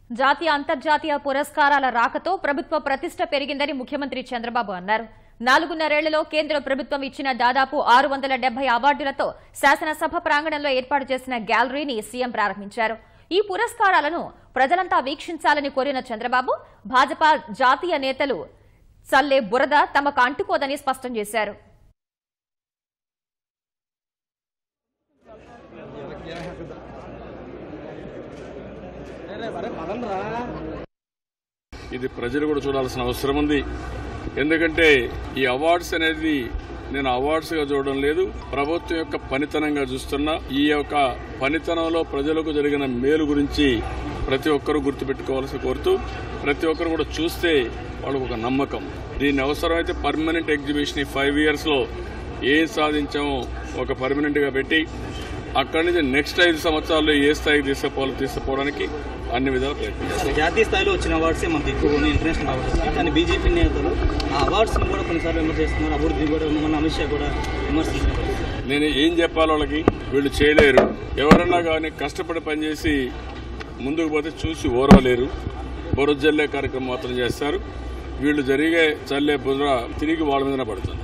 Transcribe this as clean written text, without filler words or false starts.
జాతీయ అంతర్జాతీయ పురస్కారాల రాకతో ప్రభుత్వ ప్రతిష్ట పెరిగిందని ముఖ్యమంత్రి చంద్రబాబు అన్నారు. 4.5 కేంద్ర ప్రభుత్వం ఇచ్చిన దాదాపు 670 అవార్డులతో శాసనసభ ప్రాంగణంలో ఏర్పాటు చేసిన గ్యాలరీని సీఎం ప్రారంభించారు. ఈ పురస్కారాలను ప్రజలంతా వీక్షించాలని కోరిన చంద్రబాబు భాజపా జాతీయ నేతలు చల్లే బురద తమకు అంటుకోదని స్పష్టం చేశారు. ఇది ప్రజలు కూడా చూడాల్సిన అవసరం ఉంది. ఎందుకంటే ఈ అవార్డ్స్ అనేది నేను అవార్డ్స్ గా చూడడం లేదు, ప్రభుత్వం యొక్క పనితనంగా చూస్తున్నా. ఈ యొక్క పనితనంలో ప్రజలకు జరిగిన మేలు గురించి ప్రతి ఒక్కరూ గుర్తుపెట్టుకోవాల్సి కోరుతూ, ప్రతి ఒక్కరు కూడా చూస్తే వాళ్ళకు ఒక నమ్మకం. దీన్ని అవసరమైతే పర్మనెంట్ ఎగ్జిబిషన్ 5 years లో ఏం సాధించామో ఒక పర్మనెంట్ గా పెట్టి అక్కడి నుంచి నెక్స్ట్ 5 సంవత్సరాల్లో ఏ స్థాయికి తీసుకుపోవడానికి అన్ని విధాలు ప్రయత్నిస్తారు. జాతీయ స్థాయిలో వచ్చిన అవార్డ్సే మనకి ఎక్కువ ఇంటర్నేషనల్ అవార్డ్స్, కానీ బీజేపీ నేతలు ఆ అవార్డ్స్ కూడా కొన్నిసార్లు విమర్శ చేస్తున్నారు. అభివృద్ధి కూడా మన అమిత్ షా కూడా విమర్శిస్తున్నారు. నేను ఏం చెప్పాలి వాళ్ళకి, వీళ్ళు చేయలేరు. ఎవరన్నా కానీ కష్టపడి పనిచేసి ముందుకు పోతే చూసి ఓరవలేరు. బురద జల్లే కార్యక్రమం మాత్రం చేస్తారు. వీళ్ళు జరిగే చల్లే బుర్ర తిరిగి వాళ్ళ మీద పడుతుంది.